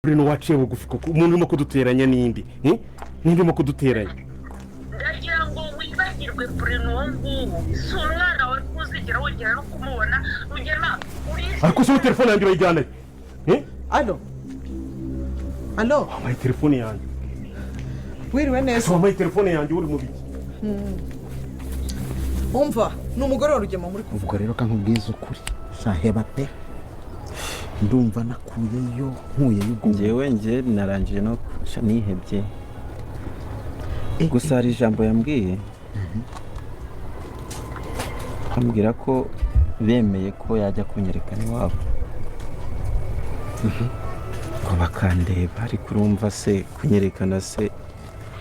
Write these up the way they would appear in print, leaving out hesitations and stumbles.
Bruno waciye bugufi koko umuntu urimo kuduteranya n'indi n'indimo kuduteranya ndagira ngo wibagirwe Bruno ngubu si umwana wari kuzigira wongera no kumubona Rugema ariko se telefone yanjye urayijyana Alo amaye telefone yanjye wiriwe neza amaye telefone yanjye uri mu biki umva ni umugore wa Rugema muri kuvuga ubwo rero kankubwiza ukuri shaheba pe ndumva nakuyeyo nkuyeyo njyewe narangije no nihebye gusa hari ijambo yambwiye ambwira ko bemeye ko yajya kunyerekana iwabo ngo bakandeba ariko urumva se kunyerekana se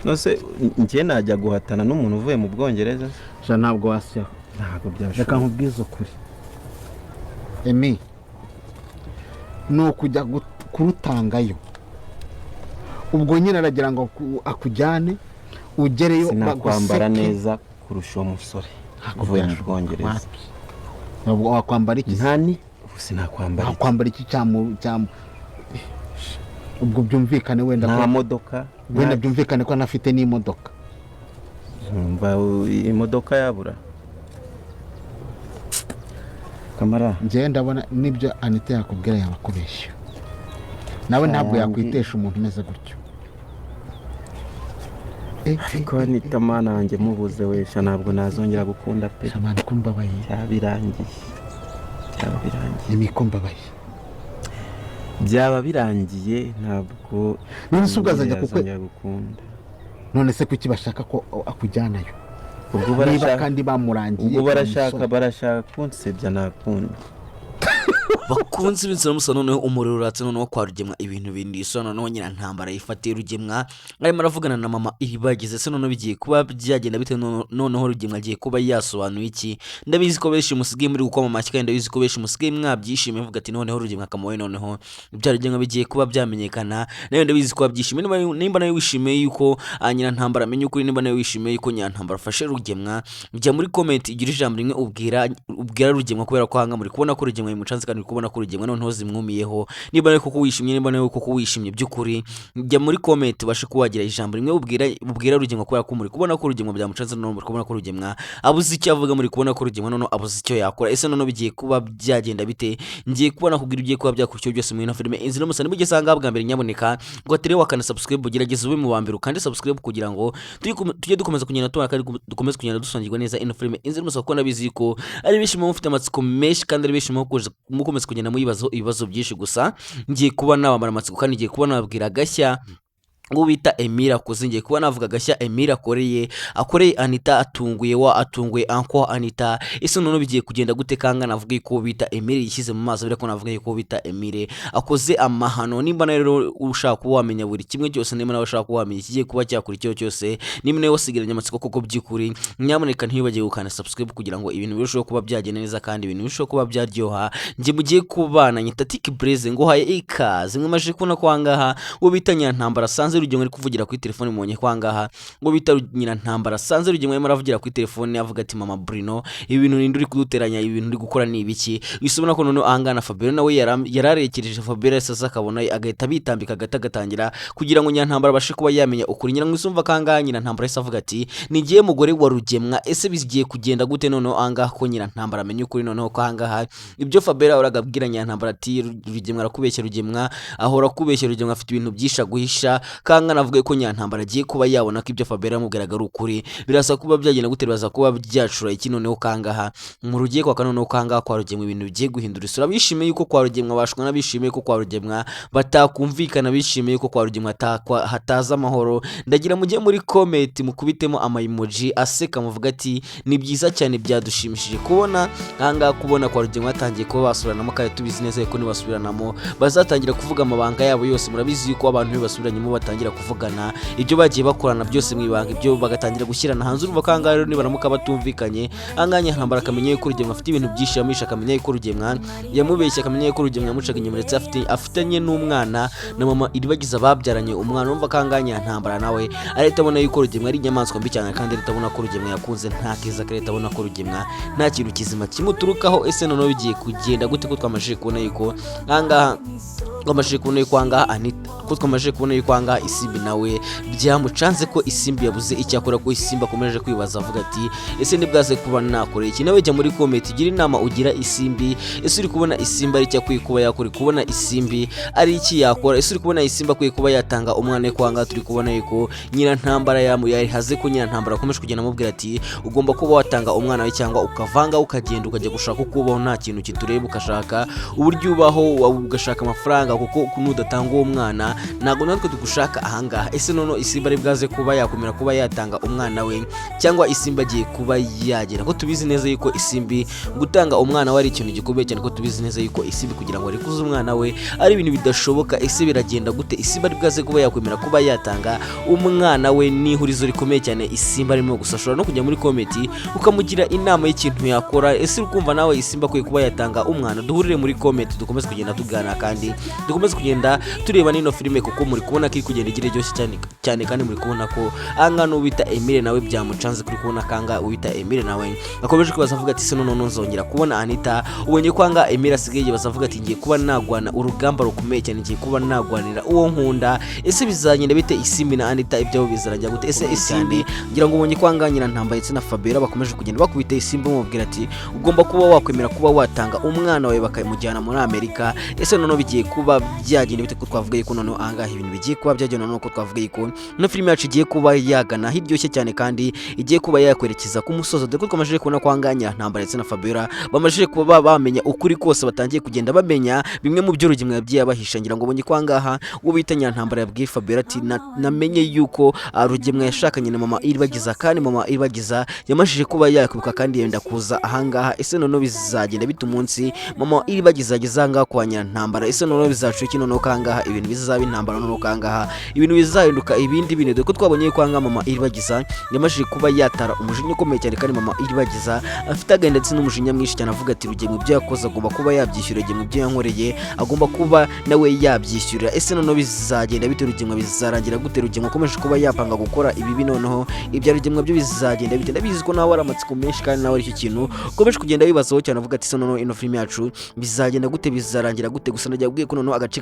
nose njye najya guhatana n'umuntu uvuye mu Bwongereza ja ntabwo wasya ntabwo byashoboka reka nkubwiza ukuri Emi no kujya kurutangayo ubwo nyine aragira ngo akujyane ugereyo sinakwambara neza kurusha uwo musore uvuye mu Bwongereza ntabwo wakwambara iki ntani wakwambara iki cyamu ubwo byumvikane wenda nta modoka wenda byumvikane ko anafite n'imodoka mba imodoka yabura kamara njye ndabona nibyo Anita yakubwira yabakubeshya nawe ntabwo yakwitesha umuntu umeze gutyo ariko Anita mana wanjye mubuze wesha ntabwo nazongera gukunda pe shamani kumbabaye byabirangiye imikombabaye byaba birangiye ntabwo none se ugazajya gukunda none se kuki bashaka ko akujyanayo ubwo barashaka kandi bamurangiye ubwo barashaka kunsebya nakunda bakunze ibintu musa noneho umuriro uratse noneho kwa Rugema ibintu bindi so noneho nyina ntambara yifatiye Rugemwa arimo aravugana na mama iribagize se noneho bigiye kuba byagenda bite noneho Rugemwa agiye kuba yasobanuye iki ndabizi ko benshi musigaye muri gukoma amashyi kandi ndabizi ko benshi musigaye mwabyishimiye vuga ati noneho Rugemwa kamoye noneho ibya Rugemwa bigiye kuba byamenyekana nayo ndabizi ko babyishimiye nimba nayo wishimiye yuko nyina ntambara amenye ukuri nimba nayo wishimiye yuko nyina ntambara afashe Rugemwa njya muri comment igira ijambo rimwe ubwira Rugemwa kubera ko hanga muri kubona ko Rugemwa yimucanze kandi kubona ko Rugemwa noneho zimwumiyeho niba nayo kuko wishimye nimba nayo kuko wishimye by'ukuri njya muri comment bashe kuwagira ijambo rimwe ubwira Rugemwa kubera ko muri kubona ko Rugemwa byamucanze noneho muri kubona ko Rugemwa abuze icyo avuga muri kubona ko Rugemwa noneho abuze icyo yakora ese noneho bigiye kuba byagenda bite ngiye kubona kugira ugiye kuba byakurikira byose muri ino filime inzira y'umusaraba mu gisanga bwa mbere nyaboneka ngo atere wakana subscribe ugerageze ube mu bambere kandi subscribe kugira ngo tujye dukomeza kunyana tubana kandi dukomeze kunyana dusangirwa neza ino filime inzira y'umusaraba ko nabizi ko ari bishimo mufite amatsiko menshi kandi ari bishimo mukomeza kugenda ibibazo byinshi gusa ngiye kuba nabamara amatsiko kandi ngiye kuba nababwira gashya ngo bita Emira kuzingiye kuba navuga gashya Emira akoreye Anita atunguye anko Anita ese none bigiye kugenda gute kanga navuga ko bita Emira yishyize mu maso bira ko navuga ko bita Emire akoze amahano nimba rero ushaka kuba wamenya buri kimwe cyose nimba nawe ushaka kuba wamenya kigiye kuba cyakurikiye cyose nimba nawe wasigaranye amatsiko koko by'ukuri nyamuneka ntibagiye gukana subscribe kugira ngo ibintu birusheho kuba byagenda neza kandi ibintu birusheho kuba byaryoha ngiye mugiye kubana nyitatiki Blaze ngo haye ikaze mwimaje kubona ko hangaha wo bita Nyantambara sanze Rugemwa ari kuvugira kuri telefone mubonye kwa ngaha ngo bita nyina ntambara sanze Rugemwa arimo aravugira kuri telefone avuga ati mama Bruno ibintu nindi uri kuduteranya ibintu uri gukora ni ibiki bisubona ko none ahangana Fabio nawe yararekereje Fabio sasa akabona agahita bitambika gatangira kugira ngo Nyantambara bashe kuba yamenya ukuri nyina mwisumva kanga nyina ntambara ese avuga ati nigiye mugore wa Rugemwa ese bigiye kugenda gute none anga ko nyina ntambara amenye ukuri none ko hangaha ibyo Fabio uragabwira Nyantambara ati Rugemwa arakubeshya Rugemwa ahora kubeshya Rugemwa afite ibintu byisha guhisha kanga navuga ko Nyantambara agiye kuba yabona ko ibyo Fabio yamubwiraga ari ukuri birasa kuba byagenda guterbaza kuba byacura iki noneho kangaha mu rugiye kwa noneho kangaha kwa Rugemwa ibintu bigiye guhindura isura bishimiye yuko kwa Rugemwa bashwana bishimiye ko kwa Rugemwa batakumvikana bishimiye ko kwa Rugemwa hataza amahoro ndagira mujye muri comment mukubitemo ama emoji aseka muvuga ati ni byiza cyane byadushimishije kubona kangaha kubona kwa Rugemwa atangiye kuba basubiranamo kandi tubizi neza ko nibasubiranamo bazatangira kuvuga amabanga yabo yose murabizi yuko abantu basubiranyemo batangira kuvugana ibyo bagiye bakorana byose mwibanga ibyo bagatangira gushyirana hanze urumva kanga rero nibaramuka batumvikanye anganya Ntambara akamenye ko Rugemwa afite ibintu byinshi yamisha akamenye ko Rugemwa yamubeshya akamenye ko Rugemwa yamucaga inyuma ndetse afitanye n'umwana na mama iribagiza babyaranye umwana urumva kanganya Ntambara nawe areta abona yuko Rugemwa ari inyamaswa mbi cyane kandi areta abona ko Rugemwa yakunze nta kiza kareta abona ko Rugemwa nta kintu kizima kimuturukaho ese noneho bigiye kugenda gute ko twamashije kubona yuko angaha twamajije kubona yuko ahangaha Anita ko twamajije kubona yuko ahangaha Isimbi nawe byamucanze ko Isimbi yabuze icyakora ko Isimbi akomeje kwibaza avuga ati ese ndibwaze kuba nakore iki nawe jya muri comment gira inama ugira Isimbi ese uri kubona Isimbi ari cyakwiye kuba yakora kubona Isimbi ari iki yakora ese uri kubona Isimbi akwiye kuba yatanga umwana ko ahangaha turi kubona yuko nyina ntambara yari haze ko nyina ntambara akomeje kugenda amubwira ati ugomba kuba watanga umwana we cyangwa ukavanga ukagenda ukajya gushaka uko ubaho nta kintu kitureba ukashaka uburyo ubaho ugashaka amafaranga kuko nudatanga uwo mwana ntabwo natwe tugushaka ahangaha ese nono Isimbi ari bwaze kuba yakomera kuba yatanga umwana we cyangwa Isimbi agiye kuba yagera ko tubizi neza yuko Isimbi gutanga umwana we ari ikintu gikomeye cyane ko tubizi neza yuko Isimbi kugira ngo arekuze umwana we ari ibintu bidashoboka ese biragenda gute Isimbi ari bwaze kuba yakomera kuba yatanga umwana we n'ihurizo rikomeye cyane Isimbi arimo gusashura no kujya muri comment ukamugira inama y'ikintu yakora ese ukumva nawe Isimbi akwiye kuba yatanga umwana duhurire muri comment dukomeze kugenda tugana kandi dukomeze kugenda tureba nino filime kuko muri kubona ko iri kugenda igira iryoshye cyane kandi muri kubona ko angana ubita Emile nawe byamucanze kuri kubona kanga ubita Emile nawe akomeje kwibaza avuga ati se none nzongera kubona Anita ubonye kwanga Emile asigaye bazavuga ati ngiye kuba nagwana urugamba rukomeye cyane ngiye kuba nagwanira uwo nkunda ese bizagenda bite Isimbi na Anita ibyo bizarajya gute ese Isimbi ngira ngo ubonye kwanga nyina ntambaye na Fabiola bakomeje kugenda bakubita Isimbi mubwira ati ugomba kuba wakwemera kuba watanga umwana wawe bakamujyana muri Amerika ese none bigiye kuba byagenda bite ko twavuga yuko none ahangaha ibintu bigiye kuba byagenda none ko twavuga yuko no filime yacu igiye kuba yagana hiryoshye cyane kandi igiye kuba yakwerekeza ku musozo dore ko twamajije kubona kwanganya ntambara na Fabiola bamajije kuba bamenya ukuri kose batangiye kugenda bamenya bimwe mu byo Rugema yabyiye bahisha ngira ngo ubonye kwangaha uwo bitanya ntambara yabwiye Fabiola ati namenye yuko Rugema yashakanye na Mama Iribagiza kandi Mama Iribagiza yamajije kuba yakwibuka kandi yenda kuza ahangaha ese none bizagenda bite umunsi Mama Iribagiza agezanga kwa ntambara ese none bizacuki none kangaha ibintu bizaba intambara none kangaha ibintu bizahinduka ibindi bintu dore ko twabonye kwanga Mama Iribagiza yamajije kuba yatara umujinya ukomeye cyane kandi Mama Iribagiza afite agahinda ndetse n'umujinya mwinshi cyane avuga ati Rugema ibyo yakoze agomba kuba yabyishyura Rugema ibyo yankoreye agomba kuba nawe yabyishyurira ese none bizagenda bite Rugema bizarangira gute Rugema akomeje kuba yapanga gukora ibi noneho ibya Rugema byo bizagenda bite ndabizi ko nawe aramatsiko menshi kandi nawe aricyo kintu ukomeje kugenda bibazaho cyane avuga ati se none ino filime yacu bizagenda gute bizarangira gute gusa ndagiye kubwiye ko none agace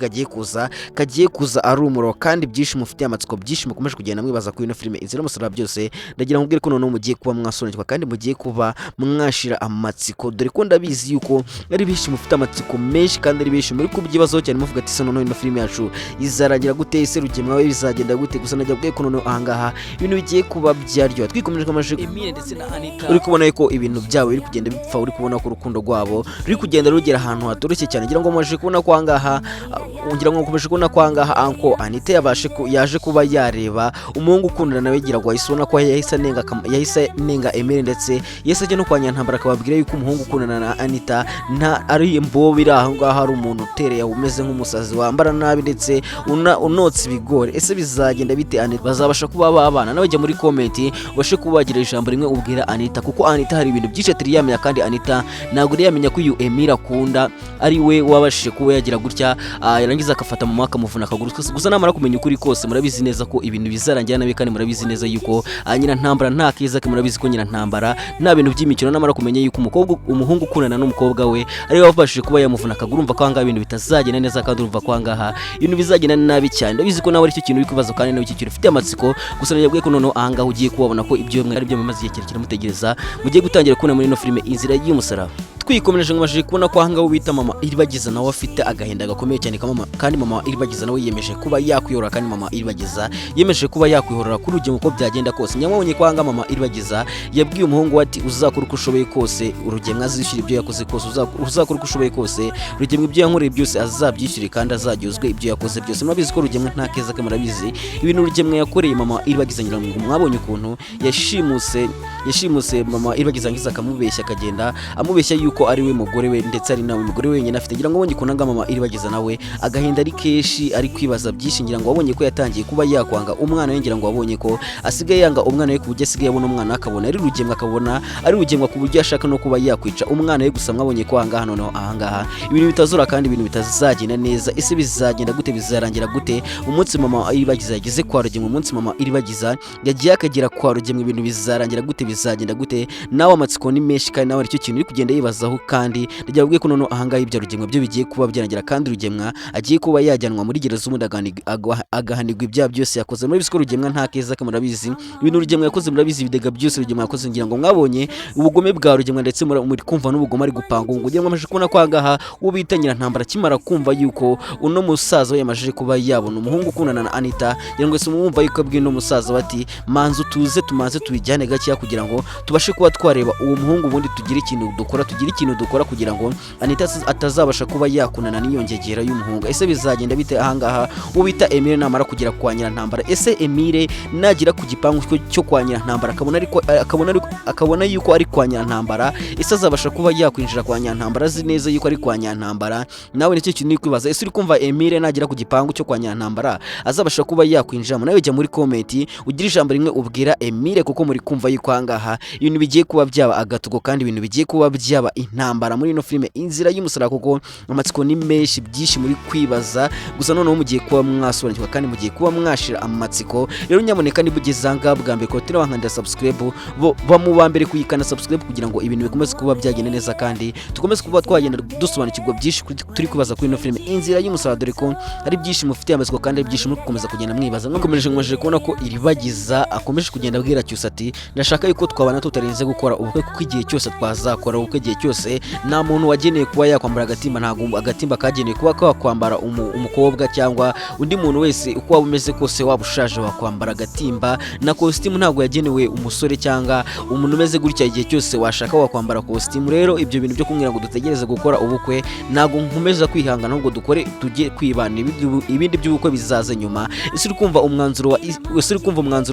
kagiye kuza ari umuro kandi byinshi mufite amatsiko byinshi mukomeje kugenda mwibaza ko ino filime Inzira Y'umusaraba byose ndagira nkubwire ko none mugiye kuba mwasonekwa kandi mugiye kuba mwashira amatsiko dore ko ndabizi yuko ari bishi mufite amatsiko menshi kandi ari bishi muri kubyibazaho cyane muvuga ati se none ino filime yacu izarangira gute ese Rugema we bizagenda gute gusa ndagiye kubwiye ko none ahangaha ibintu bigiye kuba byaryo twikomeje kwamajije Emile ndetse na Anita uri kubona yuko ibintu byabo biri kugenda bipfa uri kubona ko urukundo rwabo ruri kugenda rugera ahantu hatoroshye cyane ngira ngo mwaje kubona ko ahangaha ngira ngo mukomeje kubona ko ahangaha anko Anita yaje kuba yareba umuhungu ukundana nawe gira ngo ayisona ko yahise nenga Emile ndetse yese ajya no kwa Nyantambara akababwira yuko umuhungu ukundana na Anita nta ari imbobo biri ahangaha hari umuntu utereye umeze nk'umusazi wambara nabi ndetse unotse ibigori ese bizagenda bite Anita bazabasha kuba babana nawe jya muri comment ubashe kubagira ijambo rimwe ubwira Anita kuko Anita hari ibintu byinshi atari yamenya kandi Anita ntabwo yamenya ko uyu Emile akunda ari we wabashije kuba yagira gutya yarangiza akafata mu mwaka muvuna akaguru gusa namara kumenya ukuri kose murabizi neza ko ibintu bizarangira nabi kandi murabizi neza yuko nyina ntambara nta kiza ke murabizi ko nyina ntambara nta bintu by'imikino namara kumenya yuko umuhungu ukundana n'umukobwa we ari we wabashije kuba yamuvuna akaguru umva ko ahangaha ibintu bitazagenda neza kandi urumva ko ahangaha ibintu bizagenda nabi cyane ndabizi ko nawe ari cyo kintu uri kubaza kandi nawe icyo kintu ufite amatsiko gusa nabwiye ko noneho ahangaha ugiye kubabona ko ibyo mwari byo bimaze igihe kirekire mutegereza mugiye gutangira kubona muri ino filime Inzira Y'umusaraba twikomeje ngomashije kubona ko ahangaho bita Mama Iribagiza nawe afite agahinda gakomeye cyane kandi Mama Iribagiza nawe yemeje kuba yakwihorera kandi Mama Iribagiza yemeje kuba yakwihorera kuri Rugema uko byagenda kose nyamwabonye ko ahangaha Mama Iribagiza yabwiye umuhungu ati uzakora uko ushoboye kose Rugema azishyura ibyo yakoze kose uzakora uko ushoboye kose Rugema ibyo yankoreye byose azabyishyure kandi azagyuzwe ibyo yakoze byose murabizi ko Rugema nta keza ke murabizi ibintu Rugema yakoreye Mama Iribagiza ngira ngo mwabonye ukuntu yashimuse Mama Iribagiza ngiza akamubeshya akagenda amubeshya yuko ari we mugore we ndetse ari nawe mugore wenyine afite ngira ngo wonye kunanga Mama Iribagiza nawe agahinda ari keshi ari kwibaza byinshi ngira ngo wabonye ko yatangiye kuba yakwanga umwana we ngira ngo wabonye ko asigaye yanga umwana we kubujya asigaye abona umwana akabona ari Rugema akabona ari Rugema kubujya ashaka no kuba yakwica umwana we gusa mwabonye ko ahangaha noneho ahangaha ibintu bitazura kandi ibintu bitazagenda neza ese bizagenda gute bizarangira gute umunsi Mama Iribagiza yageze kwa Rugema umunsi Mama Iribagiza yagiye akagera kwa Rugema ibintu bizarangira gute bizagenda gute nawe amatsiko ni menshi kandi nawe aricyo kintu uri kugenda yibaza kwibazaho kandi ryabwiye ko none ahangaha ibyo Rugemwa byo bigiye kuba byarangira kandi Rugemwa agiye kuba yajyanwa muri gereza ubundi agahanirwa ibyaha byose yakoze. Muri bisiko Rugemwa nta keza ke murabizi ibintu Rugemwa yakoze murabizi ibidega byose Rugemwa yakoze ngira ngo mwabonye ubugome bwa Rugemwa ndetse muri kumva n'ubugome ari gupanga ngo Rugemwa amaje kubona ko ahangaha ubita Nyirantambara kimara kumva yuko uno musaza we yamaje kuba yabona umuhungu ukundana na Anita ngira ngo se mwumva yuko abwiye no musaza bati manzu tuze tumaze tubijyane gakiya kugira ngo tubashe kuba twareba uwo muhungu ubundi tugira ikintu dukora kugira ngo Anita atazabasha kuba yakunana n'iyongegera y'umuhungu. Ese bizagenda bite ahangaha ubita Emile namara kugera kwa Nyirantambara? Ese Emile nagira ku gipangu cyo kwa Nyirantambara akabona yuko ari kwa Nyirantambara, ese azabasha kuba yakwinjira kwa Nyirantambara azi neza yuko ari kwa Nyirantambara? Nawe nicyo kintu kwibaza. Ese uri kumva Emile nagira ku gipangu cyo kwa Nyirantambara azabasha kuba yakwinjiramo? Nawe jya muri comment ugira ijambo rimwe ubwira Emile, kuko muri kumva yuko ahangaha ibintu bigiye kuba byaba agatugo kandi ibintu bigiye kuba byaba intambara muri ino filime Inzira y'Umusaraba, kuko amatsiko ni menshi byinshi muri kwibaza. Gusa noneho mugiye kuba mwasobanukirwa kandi mugiye kuba mwashira amatsiko. Rero nyamuneka nibugeze ahangaha bwa mbere ko turabankanda subscribe ba mu ba mbere kuyikana subscribe kugira ngo ibintu bikomeze kuba byagenda neza kandi tukomeze kuba twagenda dusobanukirwa byinshi turi kwibaza kuri ino filime Inzira y'Umusaraba, dore ko ari byinshi mufite amatsiko kandi ari byinshi muri gukomeza kugenda mwibaza. Mwakomeje kubona ko Iribagiza akomeje kugenda abwira Cyusa ati ndashaka yuko twabana tutarinze gukora ubukwe, kuko igihe cyose twazakora ubukwe igihe cyose nta muntu wageneye kuba yakwambara agatimba, ntabwo agatimba kageneye kuba kakwambara umukobwa cyangwa undi muntu wese uko waba umeze kose, waba ushaje wakwambara agatimba, na costume ntabwo yagenewe umusore cyangwa umuntu umeze gutya, igihe cyose washaka wakwambara costume. Rero ibyo bintu byo kumbwira ngo dutegereze gukora ubukwe ntabwo nkomeza kwihangana ngo dukore tujye kwibana, ibindi by'ubukwe bizaza nyuma. Ese uri kumva umwanzuro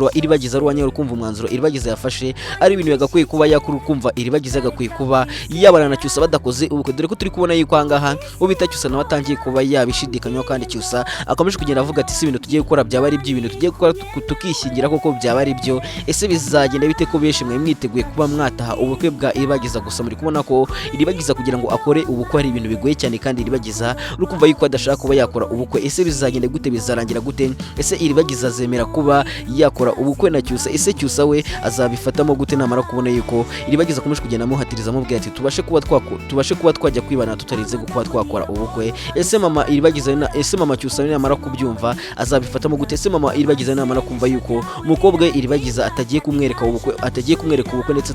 wa Iribagiza ruwanya, uri kumva umwanzuro Iribagiza yafashe ari ibintu yagakwiye kuba yakuru, kumva Iribagiza agakwiye kuba yabana na Cyusa badakoze ubukwe, dore ko turi kubona yuko ahangaha ubita Cyusa nawe atangiye kuba yabishidikanyaho kandi Cyusa akomeje kugenda avuga ati si ibintu tugiye gukora byaba ari ibintu tugiye gukora tukishingira koko byaba ari byo. Ese bizagenda bite ko benshi mwe mwiteguye kuba mwataha ubukwe bwa Iribagiza? Gusa muri kubona ko Iribagiza kugira ngo akore ubukwe ari ibintu bigoye cyane kandi Iribagiza uri kumva yuko adashaka kuba yakora ubukwe. Ese bizagenda gute, bizarangira gute? Ese Iribagiza azemera kuba yakora ubukwe na Cyusa? Ese Cyusa we azabifatamo gute namara kubona yuko Iribagiza akomeje kugenda amuhatiriza amubwira ati tubashe kuba twajya kwibana tutarinze kuba twakora ubukwe? Ese mama Cyusa namara kubyumva azabifatamo gute? Ese mama Iribagiza namara kumva yuko umukobwa Iribagiza atagiye kumwereka ubukwe ndetse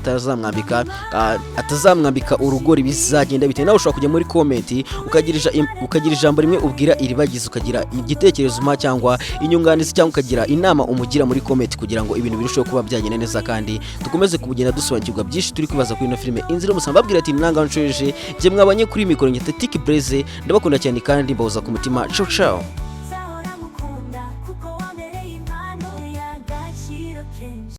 atazamwambika urugori, bizagenda bite? Nawe ushobora kujya muri comment ukagira ijambo rimwe ubwira Iribagiza, ukagira igitekerezo cyangwa inyunganizi cyangwa ukagira inama umugira muri comment kugira ngo ibintu birusheho kuba byagenda neza kandi dukomeze kugenda dusobanukirwa byinshi turi kwibaza kuri ino filime Inzira y'Umusaraba. Babwira ati mwanga nshoje je mwabanye kuri mikoro nyita Tiki Blaze, ndabakunda cyane kandi mbahoza ku mutima. Ciao ciao.